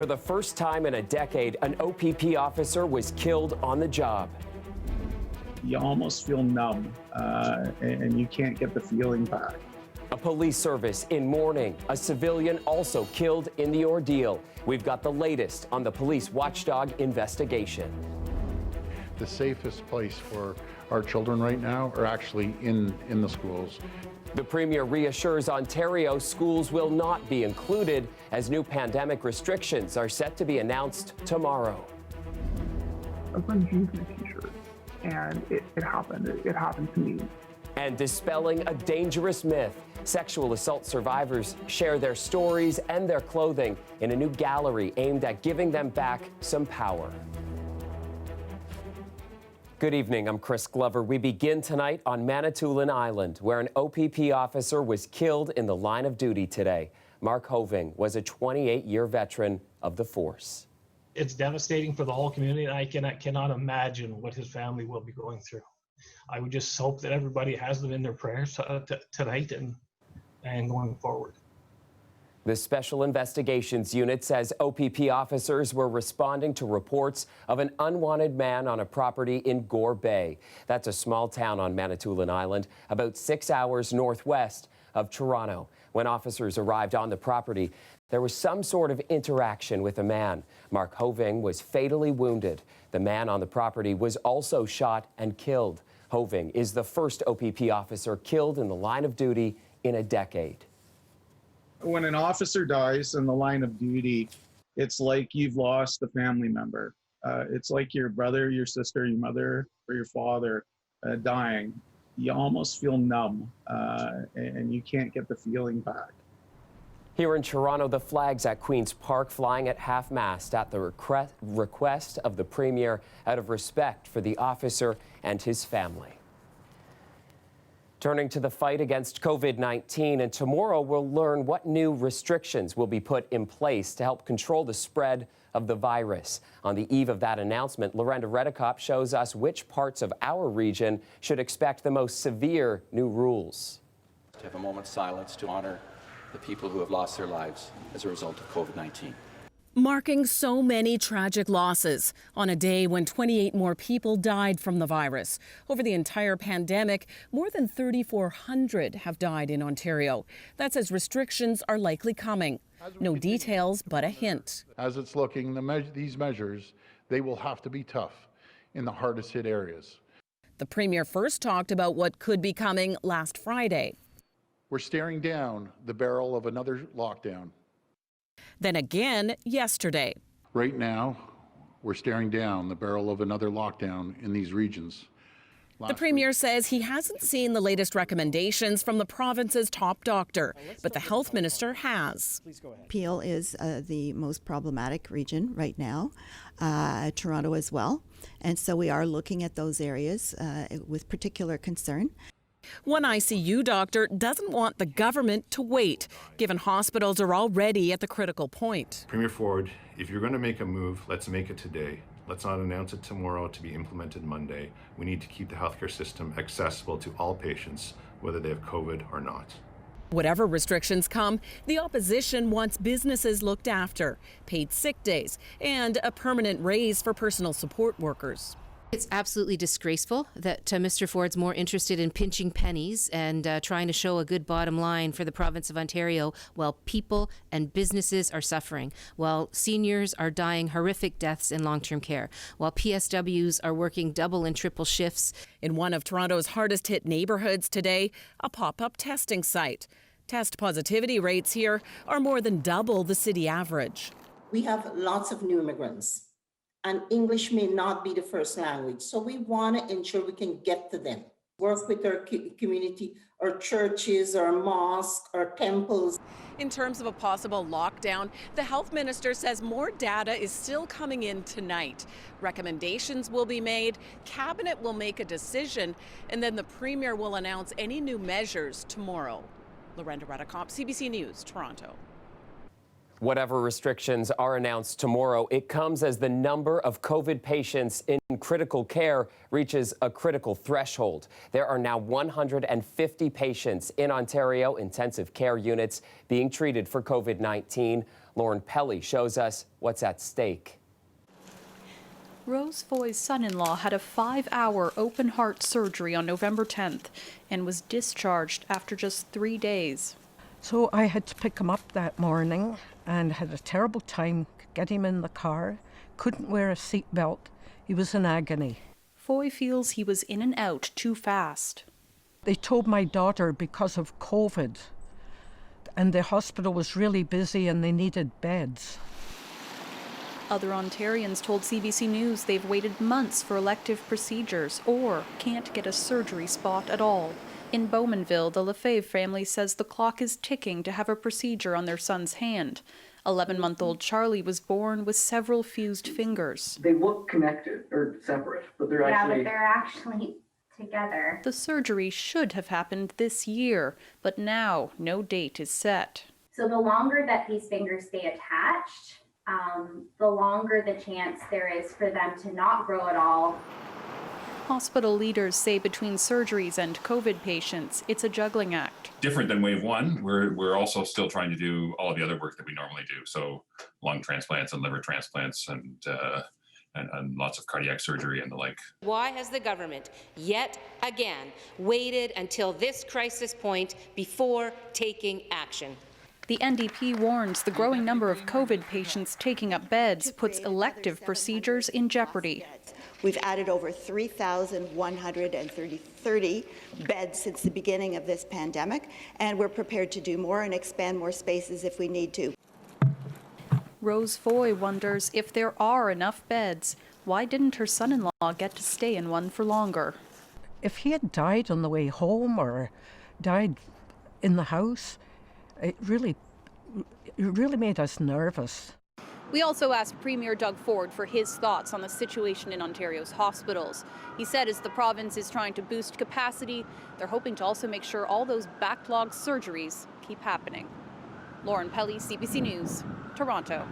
For the first time in a decade, an OPP officer was killed on the job. You almost feel numb, and you can't get the feeling back. A police service in mourning. A civilian also killed in the ordeal. We've got the latest on the police watchdog investigation. The safest place for our children right now are actually in the schools. The Premier reassures Ontario schools will not be included as new pandemic restrictions are set to be announced tomorrow. A friend used my t-shirt, and it happened. It happened to me. And dispelling a dangerous myth. Sexual assault survivors share their stories and their clothing in a new gallery aimed at giving them back some power. Good evening, I'm Chris Glover. We begin tonight on Manitoulin Island, where an OPP officer was killed in the line of duty today. Mark Hoving was a 28-year veteran of the force. It's devastating for the whole community, and I cannot imagine what his family will be going through. I would just hope that everybody has them in their prayers tonight and going forward. The Special Investigations Unit says OPP officers were responding to reports of an unwanted man on a property in Gore Bay. That's a small town on Manitoulin Island, about 6 hours northwest of Toronto. When officers arrived on the property, there was some sort of interaction with a man. Mark Hoving was fatally wounded. The man on the property was also shot and killed. Hoving is the first OPP officer killed in the line of duty in a decade. When an officer dies in the line of duty, it's like you've lost a family member. It's like your brother, your sister, your mother, or your father dying. You almost feel numb, and you can't get the feeling back. Here in Toronto, the flags at Queen's Park flying at half-mast at the request of the Premier out of respect for the officer and his family. Turning to the fight against COVID-19, and tomorrow we'll learn what new restrictions will be put in place to help control the spread of the virus. On the eve of that announcement, Lorenda Redekop shows us which parts of our region should expect the most severe new rules. To have a moment's silence to honor the people who have lost their lives as a result of COVID-19. Marking so many tragic losses on a day when 28 more people died from the virus. Over the entire pandemic, more than 3,400 have died in Ontario. That's as restrictions are likely coming. No details, but a hint. As it's looking, these measures, they will have to be tough in the hardest hit areas. The Premier first talked about what could be coming last Friday. We're staring down the barrel of another lockdown. Then again yesterday. Right now, we're staring down the barrel of another lockdown in these regions. The Premier says he hasn't seen the latest recommendations from the province's top doctor, but the Health Minister has. Peel is the most problematic region right now, Toronto as well, and so we are looking at those areas with particular concern. One ICU doctor doesn't want the government to wait, given hospitals are already at the critical point. Premier Ford, if you're going to make a move, let's make it today. Let's not announce it tomorrow to be implemented Monday. We need to keep the healthcare system accessible to all patients, whether they have COVID or not. Whatever restrictions come, the opposition wants businesses looked after, paid sick days, and a permanent raise for personal support workers. It's absolutely disgraceful that Mr. Ford's more interested in pinching pennies and trying to show a good bottom line for the province of Ontario while people and businesses are suffering, while seniors are dying horrific deaths in long-term care, while PSWs are working double and triple shifts. In one of Toronto's hardest hit neighborhoods today, a pop-up testing site. Test positivity rates here are more than double the city average. We have lots of new immigrants, and English may not be the first language. So we want to ensure we can get to them, work with our community, our churches, our mosques, our temples. In terms of a possible lockdown, the health minister says more data is still coming in tonight. Recommendations will be made, cabinet will make a decision, and then the premier will announce any new measures tomorrow. Lorenda Redekop, CBC News, Toronto. Whatever restrictions are announced tomorrow, it comes as the number of COVID patients in critical care reaches a critical threshold. There are now 150 patients in Ontario intensive care units being treated for COVID-19. Lauren Pelly shows us what's at stake. Rose Foy's son-in-law had a 5-hour open-heart surgery on November 10th and was discharged after just 3 days. So I had to pick him up that morning and had a terrible time getting him in the car. Couldn't wear a seatbelt. He was in agony. Foy feels he was in and out too fast. They told my daughter because of COVID and the hospital was really busy and they needed beds. Other Ontarians told CBC News they've waited months for elective procedures or can't get a surgery spot at all. In Bowmanville, the Lefebvre family says the clock is ticking to have a procedure on their son's hand. 11-month-old Charlie was born with several fused fingers. They look connected or separate, but they're actually together. The surgery should have happened this year, but now no date is set. So the longer that these fingers stay attached, the longer the chance there is for them to not grow at all. Hospital leaders say between surgeries and COVID patients, it's a juggling act. Different than wave one, we're also still trying to do all of the other work that we normally do. So lung transplants and liver transplants and lots of cardiac surgery and the like. Why has the government yet again waited until this crisis point before taking action? The NDP warns the growing number of COVID patients taking up beds puts elective procedures in jeopardy. We've added over 3,130 beds since the beginning of this pandemic, and we're prepared to do more and expand more spaces if we need to. Rose Foy wonders if there are enough beds. Why didn't her son-in-law get to stay in one for longer? If he had died on the way home or died in the house, it really made us nervous. We also asked Premier Doug Ford for his thoughts on the situation in Ontario's hospitals. He said as the province is trying to boost capacity, they're hoping to also make sure all those backlogged surgeries keep happening. Lauren Pelly, CBC News, Toronto.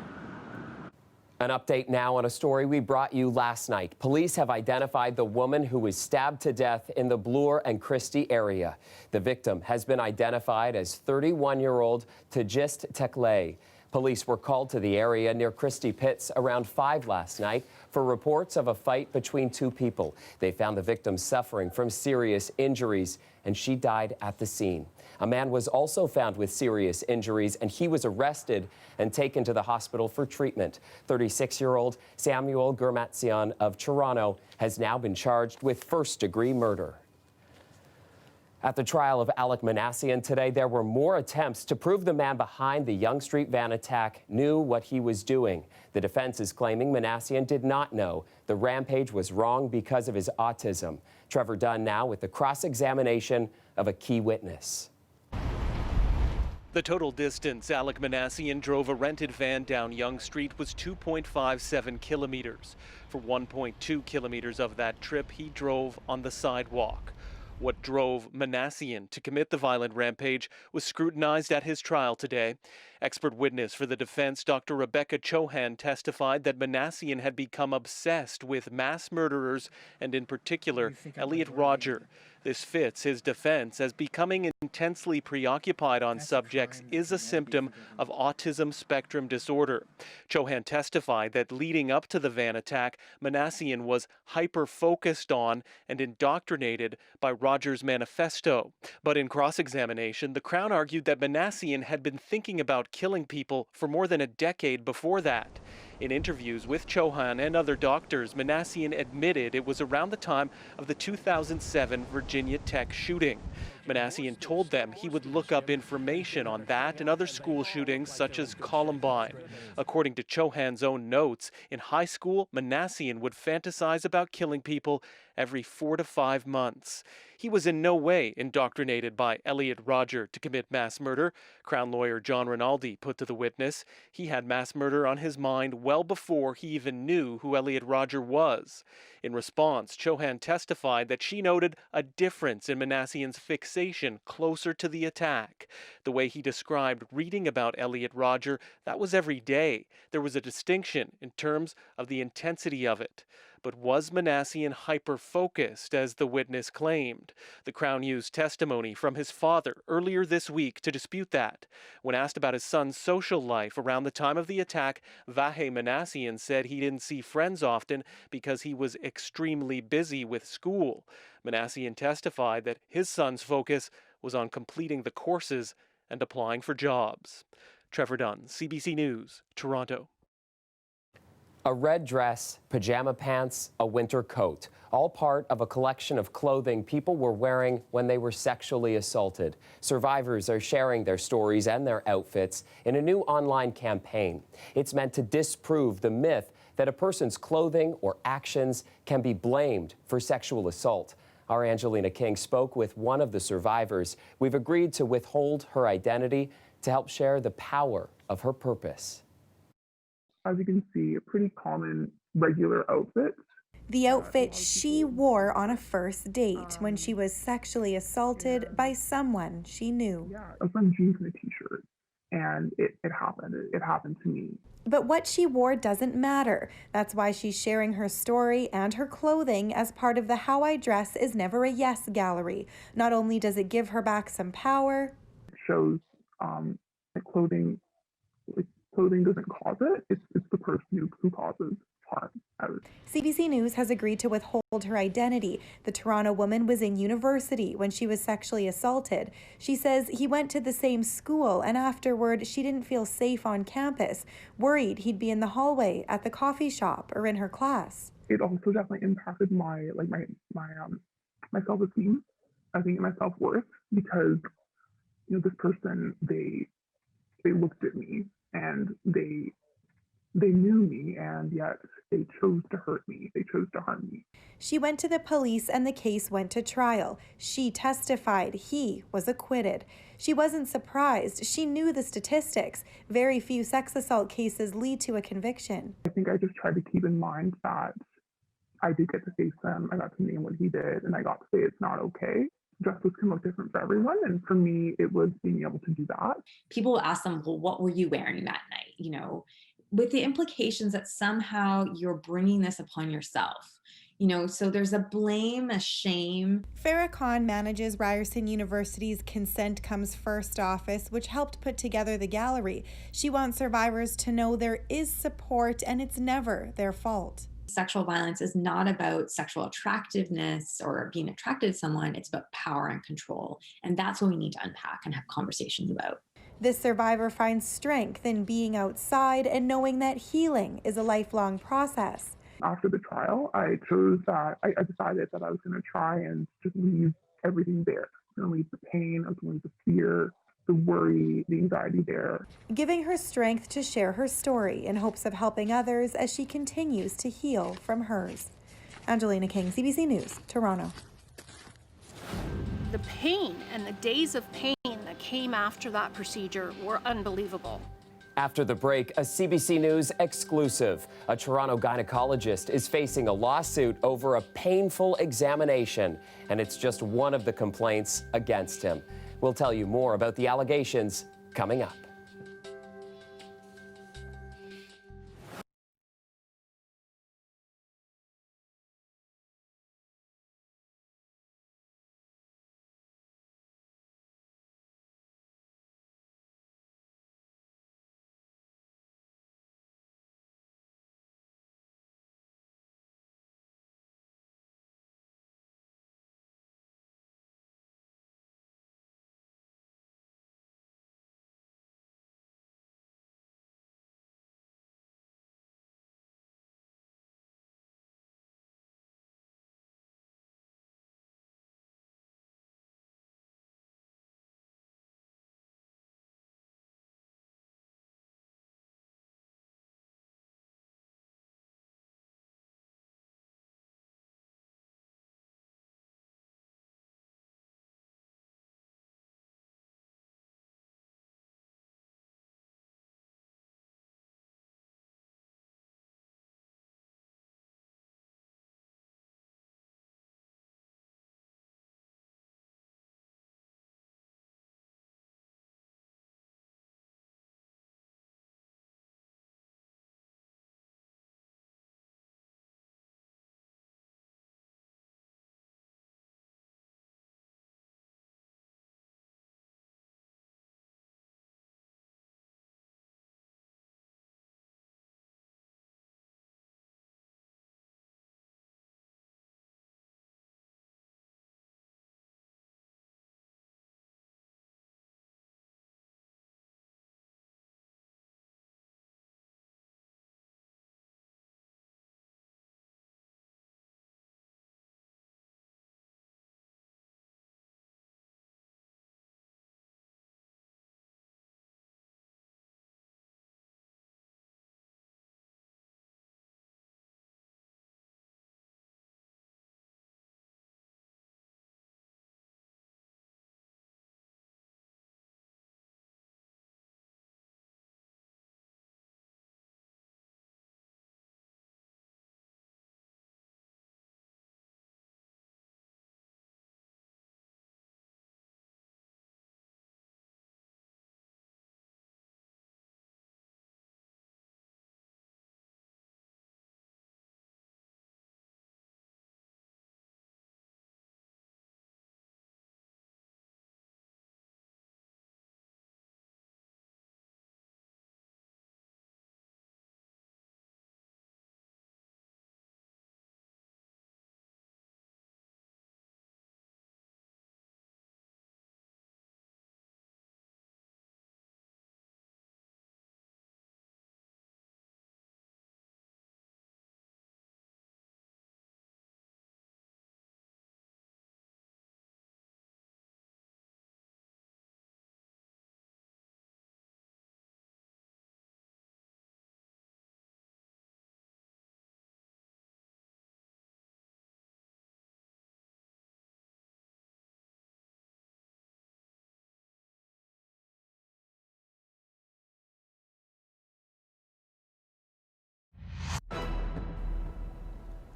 An update now on a story we brought you last night. Police have identified the woman who was stabbed to death in the Bloor and Christie area. The victim has been identified as 31-year-old Tajist Teklay. Police were called to the area near Christie Pits around 5 last night for reports of a fight between two people. They found the victim suffering from serious injuries, and she died at the scene. A man was also found with serious injuries, and he was arrested and taken to the hospital for treatment. 36-year-old Samuel Germatsian of Toronto has now been charged with first-degree murder. At the trial of Alek Minassians today, there were more attempts to prove the man behind the Yonge Street van attack knew what he was doing. The defense is claiming Minassians did not know. The rampage was wrong because of his autism. Trevor Dunn now with the cross-examination of a key witness. The total distance Alek Minassians drove a rented van down Yonge Street was 2.57 kilometers. For 1.2 kilometers of that trip, he drove on the sidewalk. What drove Minassians to commit the violent rampage was scrutinized at his trial today. Expert witness for the defense, Dr. Rebecca Chohan, testified that Minassians had become obsessed with mass murderers and in particular Elliot Rodger. This fits his defense as becoming intensely preoccupied on subjects is a symptom of autism spectrum disorder. Chohan testified that leading up to the van attack, Minassians was hyper-focused on and indoctrinated by Rodger's manifesto. But in cross-examination, the Crown argued that Minassians had been thinking about killing people for more than a decade before that. In interviews with Chohan and other doctors, Minassians admitted it was around the time of the 2007 Virginia Tech shooting. Minassians told them he would look up information on that and other school shootings such as Columbine. According to Chohan's own notes, in high school, Minassians would fantasize about killing people every 4 to 5 months. He was in no way indoctrinated by Elliot Rodger to commit mass murder. Crown lawyer John Rinaldi put to the witness he had mass murder on his mind well before he even knew who Elliot Rodger was. In response, Chohan testified that she noted a difference in Minassians' fixation closer to the attack. The The way he described reading about Elliot Rodger, that was every day. There was a distinction in terms of the intensity of it. But was Minassian hyper-focused, as the witness claimed? The Crown used testimony from his father earlier this week to dispute that. When asked about his son's social life around the time of the attack, Vahe Minassian said he didn't see friends often because he was extremely busy with school. Minassian testified that his son's focus was on completing the courses and applying for jobs. Trevor Dunn, CBC News, Toronto. A red dress, pajama pants, a winter coat, all part of a collection of clothing people were wearing when they were sexually assaulted. Survivors are sharing their stories and their outfits in a new online campaign. It's meant to disprove the myth that a person's clothing or actions can be blamed for sexual assault. Our Angelina King spoke with one of the survivors. We've agreed to withhold her identity to help share the power of her purpose. As you can see, a pretty common regular outfit. The outfit she wore on a first date when she was sexually assaulted by someone she knew. I was wearing jeans and a t-shirt, and it happened. It happened to me. But what she wore doesn't matter. That's why she's sharing her story and her clothing as part of the How I Dress Is Never a Yes gallery. Not only does it give her back some power, it shows that clothing doesn't cause it. It's the person who causes harm. CBC News has agreed to withhold her identity. The Toronto woman was in university when she was sexually assaulted. She says he went to the same school, and afterward she didn't feel safe on campus, worried he'd be in the hallway, at the coffee shop, or in her class. It also definitely impacted my self-esteem. I think my self-worth, because this person, they looked at me and they knew me, and yet they chose to hurt me. They chose to harm me. She went to the police and the case went to trial. She testified. He was acquitted. She wasn't surprised. She knew the statistics. Very few sex assault cases lead to a conviction. I think I just tried to keep in mind that I did get to face him. I got to name what he did, and I got to say it's not okay. Justice can look different for everyone, and for me, it was being able to do that. People will ask them, well, what were you wearing that night? With the implications that somehow you're bringing this upon yourself. So there's a blame, a shame. Farah Khan manages Ryerson University's Consent Comes First office, which helped put together the gallery. She wants survivors to know there is support and it's never their fault. Sexual violence is not about sexual attractiveness or being attracted to someone. It's about power and control. And that's what we need to unpack and have conversations about. This survivor finds strength in being outside and knowing that healing is a lifelong process. After the trial, I chose that I decided that I was going to try and just leave everything there. I was going to leave the pain, I was going to leave the fear, the worry, the anxiety there. Giving her strength to share her story in hopes of helping others as she continues to heal from hers. Angelina King, CBC News, Toronto. The pain and the days of pain that came after that procedure were unbelievable. After the break, a CBC News exclusive. A Toronto gynecologist is facing a lawsuit over a painful examination, and it's just one of the complaints against him. We'll tell you more about the allegations coming up.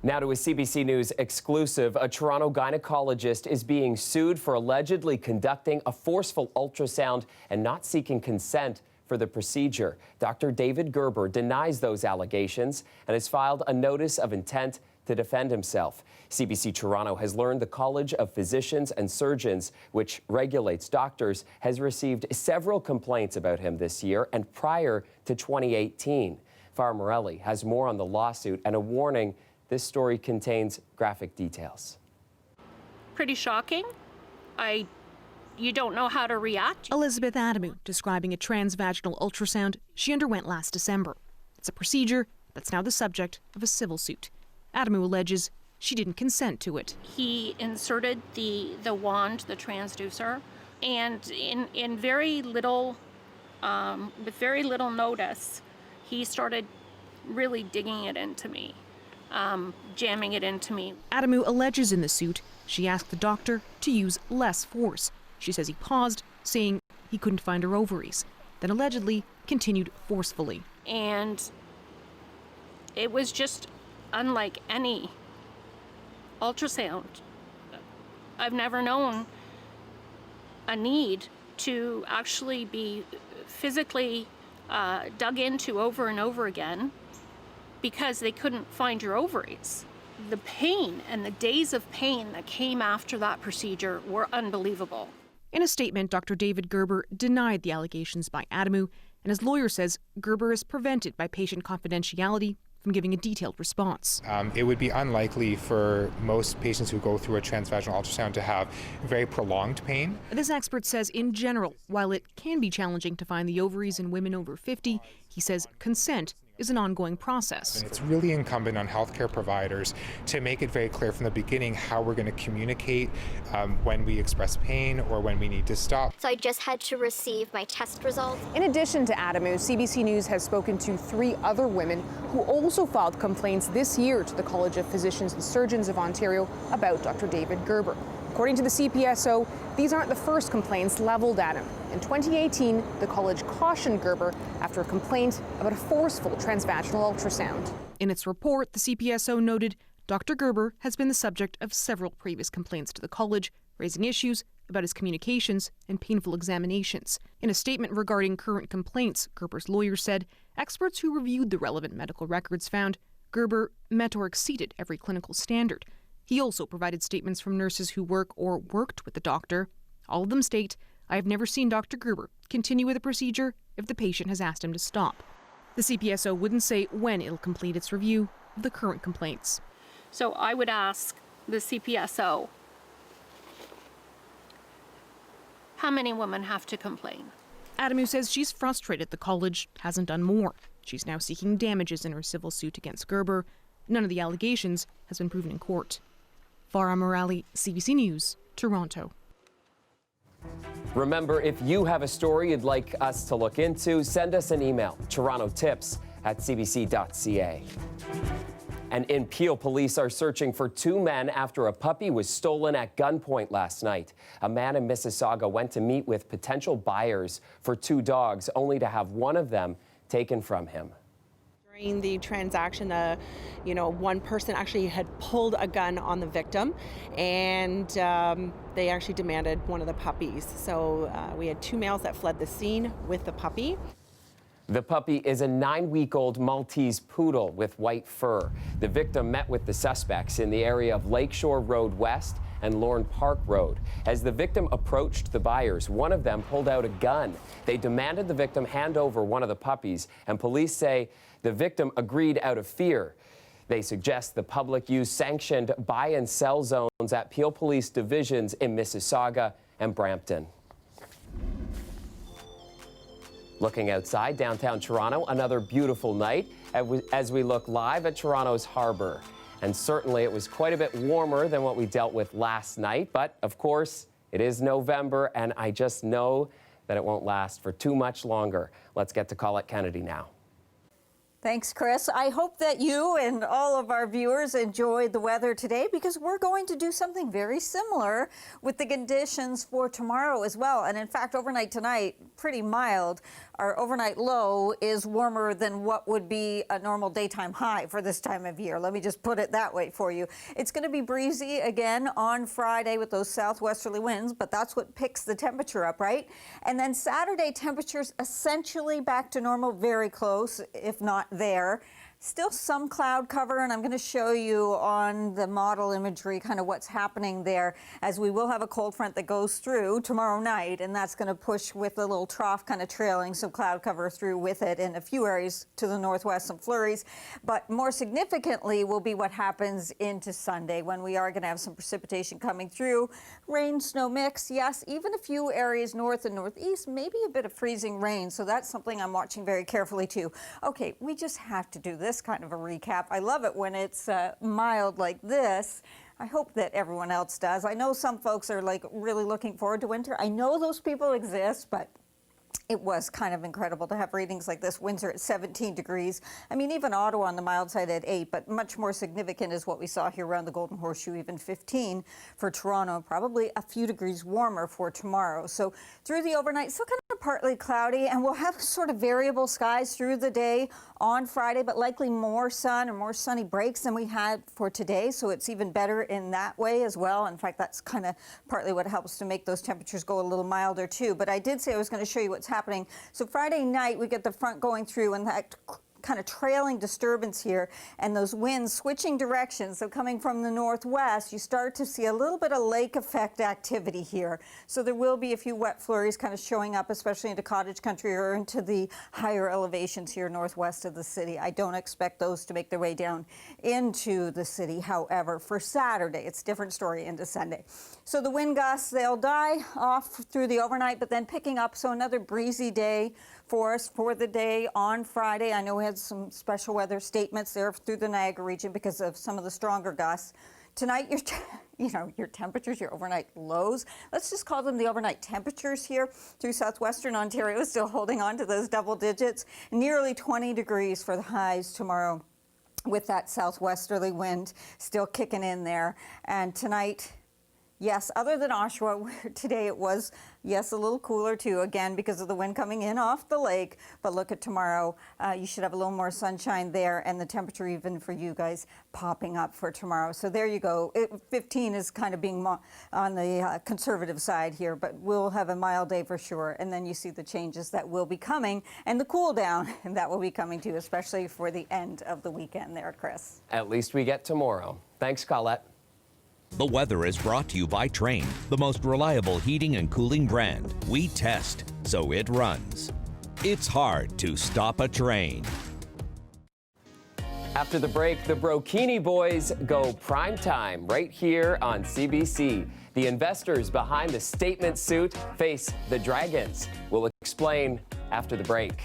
Now to a CBC News exclusive. A Toronto gynecologist is being sued for allegedly conducting a forceful ultrasound and not seeking consent for the procedure. Dr. David Gerber denies those allegations and has filed a notice of intent to defend himself. CBC Toronto has learned the College of Physicians and Surgeons, which regulates doctors, has received several complaints about him this year and prior to 2018. Farah Morelli has more on the lawsuit and a warning: this story contains graphic details. Pretty shocking. You don't know how to react. Elizabeth Adamu describing a transvaginal ultrasound she underwent last December. It's a procedure that's now the subject of a civil suit. Adamu alleges she didn't consent to it. He inserted the wand, the transducer, and in very little, with very little notice, he started really digging it into me. Jamming it into me. Adamu alleges in the suit she asked the doctor to use less force. She says he paused, saying he couldn't find her ovaries, then allegedly continued forcefully. And it was just unlike any ultrasound. I've never known a need to actually be physically dug into over and over again because they couldn't find your ovaries. The pain and the days of pain that came after that procedure were unbelievable. In a statement, Dr. David Gerber denied the allegations by Adamu, and his lawyer says Gerber is prevented by patient confidentiality from giving a detailed response. It would be unlikely for most patients who go through a transvaginal ultrasound to have very prolonged pain. This expert says in general, while it can be challenging to find the ovaries in women over 50, he says consent is an ongoing process. And it's really incumbent on healthcare providers to make it very clear from the beginning how we're going to communicate when we express pain or when we need to stop. So I just had to receive my test results. In addition to Adamu, CBC News has spoken to 3 other women who also filed complaints this year to the College of Physicians and Surgeons of Ontario about Dr. David Gerber. According to the CPSO, these aren't the first complaints leveled at him. In 2018, the college cautioned Gerber after a complaint about a forceful transvaginal ultrasound. In its report, the CPSO noted Dr. Gerber has been the subject of several previous complaints to the college, raising issues about his communications and painful examinations. In a statement regarding current complaints, Gerber's lawyer said experts who reviewed the relevant medical records found Gerber met or exceeded every clinical standard. He also provided statements from nurses who work or worked with the doctor. All of them state, "I have never seen Dr. Gerber continue with a procedure if the patient has asked him to stop." The CPSO wouldn't say when it'll complete its review of the current complaints. So I would ask the CPSO, how many women have to complain? Adamu says she's frustrated the college hasn't done more. She's now seeking damages in her civil suit against Gerber. None of the allegations has been proven in court. Farah Morelli, CBC News, Toronto. Remember, if you have a story you'd like us to look into, send us an email, torontotips@cbc.ca. And in Peel, police are searching for 2 men after a puppy was stolen at gunpoint last night. A man in Mississauga went to meet with potential buyers for 2 dogs, only to have one of them taken from him. During the transaction, one person actually had pulled a gun on the victim, and they actually demanded one of the puppies. So we had 2 males that fled the scene with the puppy. The puppy is a 9-week-old Maltese poodle with white fur. The victim met with the suspects in the area of Lakeshore Road West and Lorne Park Road. As the victim approached the buyers, one of them pulled out a gun. They demanded the victim hand over one of the puppies, and police say the victim agreed out of fear. They suggest the public use sanctioned buy and sell zones at Peel Police divisions in Mississauga and Brampton. Looking outside downtown Toronto, another beautiful night as we look live at Toronto's harbor. And certainly it was quite a bit warmer than what we dealt with last night. But of course, it is November, and I just know that it won't last for too much longer. Let's get to Colette Kennedy now. Thanks, Chris. I hope that you and all of our viewers enjoyed the weather today, because we're going to do something very similar with the conditions for tomorrow as well. And in fact, overnight tonight, pretty mild. our overnight low is warmer than what would be a normal daytime high for this time of year. Let me just put it that way for you. It's going to be breezy again on Friday with those southwesterly winds, but that's what picks the temperature up, right? And then Saturday, temperatures essentially back to normal, very close, if not there. Still some cloud cover, and I'm going to show you on the model imagery kind of what's happening there, as we will have a cold front that goes through tomorrow night, and that's going to push with a little trough kind of trailing some cloud cover through with it in a few areas to the northwest, some flurries. But more significantly will be what happens into Sunday, when we are going to have some precipitation coming through. Rain, snow mix, yes, even a few areas north and northeast, maybe a bit of freezing rain. So that's something I'm watching very carefully too. Okay, we just have to do this kind of a recap. I love it when it's mild like this. I hope that everyone else does. I know some folks are like really looking forward to winter. I know those people exist, but it was kind of incredible to have readings like this. Windsor at 17 degrees. I mean, even Ottawa on the mild side at 8, but much more significant is what we saw here around the Golden Horseshoe, even 15 for Toronto, probably a few degrees warmer for tomorrow. So through the overnight, still kind of partly cloudy, and we'll have sort of variable skies through the day on Friday, but likely more sun or more sunny breaks than we had for today. So it's even better in that way as well. In fact, that's kind of partly what helps to make those temperatures go a little milder too. But I did say I was going to show you what's happening. So Friday night, we get the front going through, and that kind of trailing disturbance here, and those winds switching directions. So coming from the northwest, you start to see a little bit of lake effect activity here. So there will be a few wet flurries kind of showing up, especially into cottage country or into the higher elevations here northwest of the city. I don't expect those to make their way down into the city. However, for Saturday, it's a different story into Sunday. So the wind gusts, they'll die off through the overnight, but then picking up. So another breezy day for us for the day on Friday. I know we had some special weather statements there through the Niagara region because of some of the stronger gusts. Tonight, your temperatures, your overnight lows, let's just call them the overnight temperatures here through southwestern Ontario, still holding on to those double digits. Nearly 20 degrees for the highs tomorrow with that southwesterly wind still kicking in there. And tonight, yes, other than Oshawa, where today it was, yes, a little cooler too, again, because of the wind coming in off the lake. But look at tomorrow. You should have a little more sunshine there, and the temperature even for you guys popping up for tomorrow. So there you go. 15 is kind of being on the conservative side here, but we'll have a mild day for sure. And then you see the changes that will be coming and the cool down that will be coming too, especially for the end of the weekend there, Chris. At least we get tomorrow. Thanks, Colette. The weather is brought to you by Trane, the most reliable heating and cooling brand. We test, so it runs. It's hard to stop a train. After the break, the Brokini Boys go prime time right here on CBC. The investors behind the statement suit face the Dragons. We'll explain after the break.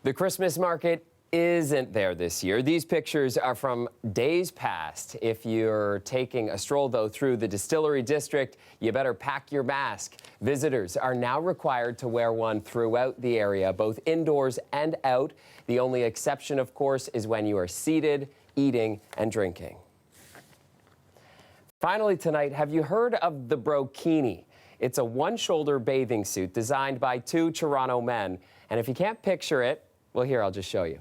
The Christmas market isn't there this year. These pictures are from days past. If you're taking a stroll, though, through the Distillery District, you better pack your mask. Visitors are now required to wear one throughout the area, both indoors and out. The only exception, of course, is when you are seated, eating, and drinking. Finally tonight, have you heard of the Brokini? It's a one-shoulder bathing suit designed by two Toronto men. And if you can't picture it, well, here, I'll just show you.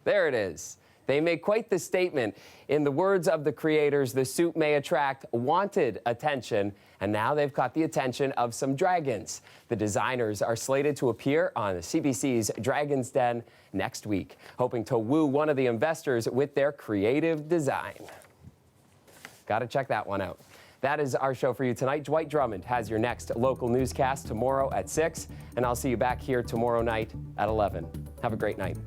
There it is. They make quite the statement. In the words of the creators, the suit may attract wanted attention, and now they've caught the attention of some dragons. The designers are slated to appear on CBC's Dragon's Den next week, hoping to woo one of the investors with their creative design. Got to check that one out. That is our show for you tonight. Dwight Drummond has your next local newscast tomorrow at 6, and I'll see you back here tomorrow night at 11. Have a great night.